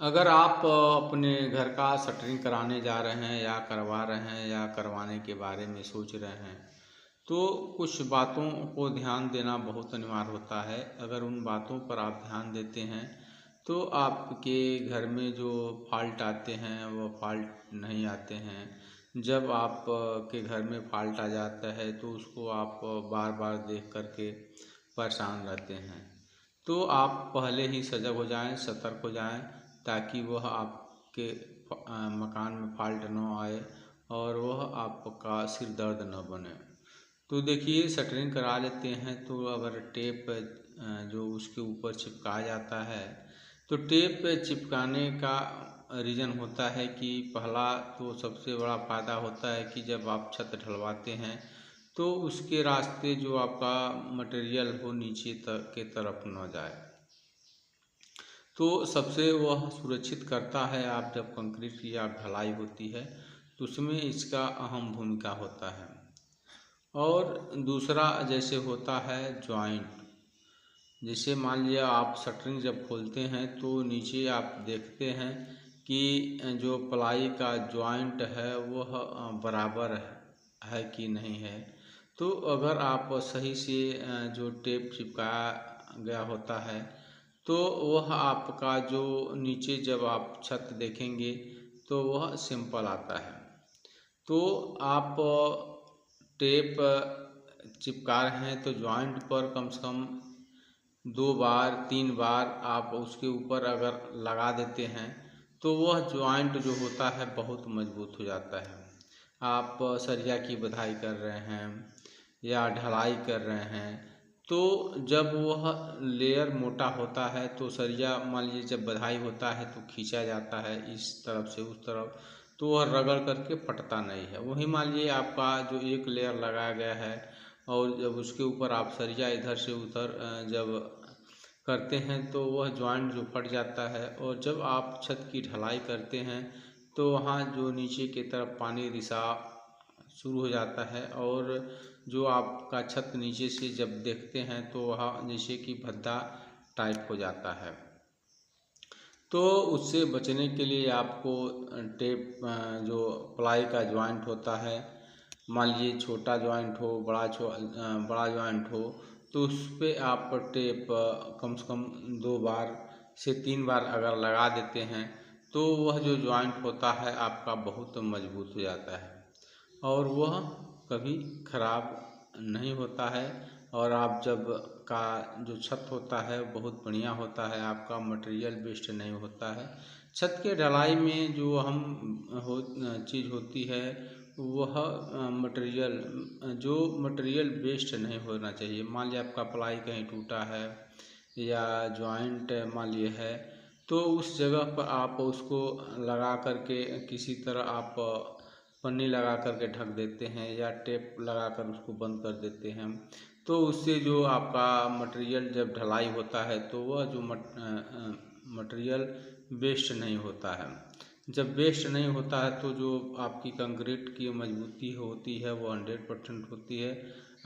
अगर आप अपने घर का शटरिंग कराने जा रहे हैं या करवा रहे हैं या करवाने के बारे में सोच रहे हैं, तो कुछ बातों को ध्यान देना बहुत अनिवार्य होता है। अगर उन बातों पर आप ध्यान देते हैं तो आपके घर में जो फॉल्ट आते हैं वो फॉल्ट नहीं आते हैं। जब आप के घर में फॉल्ट आ जाता है तो उसको आप बार बार देख करके परेशान रहते हैं। तो आप पहले ही सजग हो जाएं, सतर्क हो जाएं, ताकि वह आपके मकान में फॉल्ट न आए और वह आपका सिर दर्द न बने। तो देखिए, शटरिंग करा लेते हैं तो अगर टेप जो उसके ऊपर चिपकाया जाता है, तो टेप चिपकाने का रीज़न होता है कि पहला तो सबसे बड़ा फ़ायदा होता है कि जब आप छत ढलवाते हैं तो उसके रास्ते जो आपका मटेरियल हो नीचे तक के तरफ न जाए। तो सबसे वह सुरक्षित करता है। आप जब कंक्रीट की आप ढलाई होती है तो उसमें इसका अहम भूमिका होता है। और दूसरा जैसे होता है जॉइंट। जैसे मान लिया आप शटरिंग जब खोलते हैं तो नीचे आप देखते हैं कि जो प्लाई का जॉइंट है वह बराबर है कि नहीं है। तो अगर आप सही से जो टेप चिपकाया गया होता है तो वह आपका जो नीचे जब आप छत देखेंगे तो वह सिंपल आता है। तो आप टेप चिपका रहे हैं तो जॉइंट पर कम से कम 2 बार 3 बार आप उसके ऊपर अगर लगा देते हैं तो वह जॉइंट जो होता है बहुत मजबूत हो जाता है। आप सरिया की बधाई कर रहे हैं या ढलाई कर रहे हैं तो जब वह लेयर मोटा होता है तो सरिया मान लीजिए जब बधाई होता है तो खींचा जाता है इस तरफ से उस तरफ, तो वह रगड़ करके फटता नहीं है। वही मान लीजिए आपका जो एक लेयर लगाया गया है और जब उसके ऊपर आप सरिया इधर से उधर जब करते हैं तो वह जॉइंट जो फट जाता है। और जब आप छत की ढलाई करते हैं तो वहाँ जो नीचे की तरफ पानी रिसाव शुरू हो जाता है और जो आपका छत नीचे से जब देखते हैं तो वहाँ जैसे कि भद्दा टाइप हो जाता है। तो उससे बचने के लिए आपको टेप जो प्लाई का जॉइंट होता है, मान लीजिए छोटा जॉइंट हो बड़ा जॉइंट हो, तो उस पर आप टेप कम से कम 2 बार से 3 बार अगर लगा देते हैं तो वह जो जॉइंट होता है आपका बहुत मजबूत हो जाता है और वह कभी खराब नहीं होता है। और आप जब का जो छत होता है बहुत बढ़िया होता है, आपका मटेरियल वेस्ट नहीं होता है। छत के ढलाई में जो चीज़ होती है वह मटेरियल वेस्ट नहीं होना चाहिए। मान लिया आपका प्लाई कहीं टूटा है या जॉइंट मान लिए है तो उस जगह पर आप उसको लगा करके किसी तरह आप पन्नी लगा करके ढक देते हैं या टेप लगा कर उसको बंद कर देते हैं। तो उससे जो आपका मटेरियल जब ढलाई होता है तो वह जो मटेरियल वेस्ट नहीं होता है। जब वेस्ट नहीं होता है तो जो आपकी कंक्रीट की मजबूती होती है वो 100% होती है।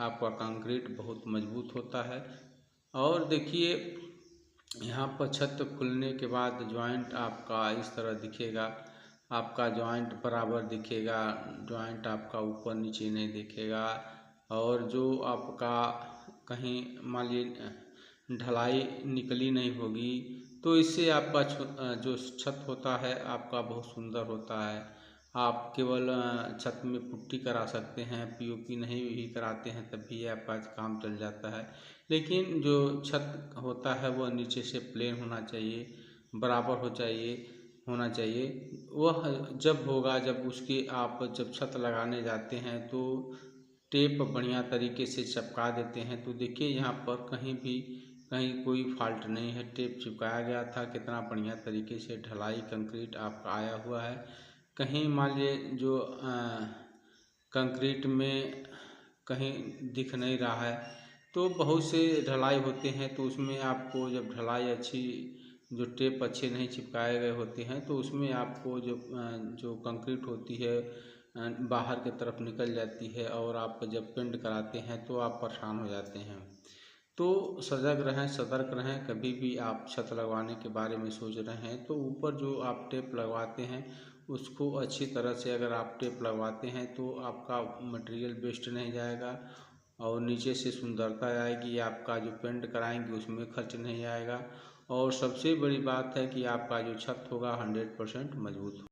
आपका कंक्रीट बहुत मजबूत होता है। और देखिए, यहाँ पर छत खुलने के बाद जॉइंट आपका इस तरह दिखेगा। आपका जॉइंट बराबर दिखेगा, जॉइंट आपका ऊपर नीचे नहीं दिखेगा। और जो आपका कहीं मान लीजिए ढलाई निकली नहीं होगी तो इससे आपका जो छत होता है आपका बहुत सुंदर होता है। आप केवल छत में पुट्टी करा सकते हैं, पीओपी नहीं भी कराते हैं तब भी आपका काम चल जाता है। लेकिन जो छत होता है वह नीचे से प्लेन होना चाहिए, बराबर होना चाहिए। वह जब होगा जब उसकी आप जब छत लगाने जाते हैं तो टेप बढ़िया तरीके से चिपका देते हैं तो देखिए यहाँ पर कहीं कोई फॉल्ट नहीं है। टेप चिपकाया गया था, कितना बढ़िया तरीके से ढलाई कंक्रीट आपका आया हुआ है। कहीं मान लीजिए जो कंक्रीट में कहीं दिख नहीं रहा है। तो बहुत से ढलाई होते हैं तो उसमें आपको जब ढलाई अच्छी जो टेप अच्छे नहीं चिपकाए गए होते हैं तो उसमें आपको जो कंक्रीट होती है बाहर की तरफ निकल जाती है और आप जब पेंट कराते हैं तो आप परेशान हो जाते हैं। तो सजग रहें, सतर्क रहें। कभी भी आप छत लगवाने के बारे में सोच रहे हैं तो ऊपर जो आप टेप लगवाते हैं उसको अच्छी तरह से अगर आप टेप लगवाते हैं तो आपका मटेरियल वेस्ट नहीं जाएगा और नीचे से सुंदरता आएगी। आपका जो पेंट कराएंगे उसमें खर्च नहीं आएगा और सबसे बड़ी बात है कि आपका जो छत होगा 100% मजबूत होगा।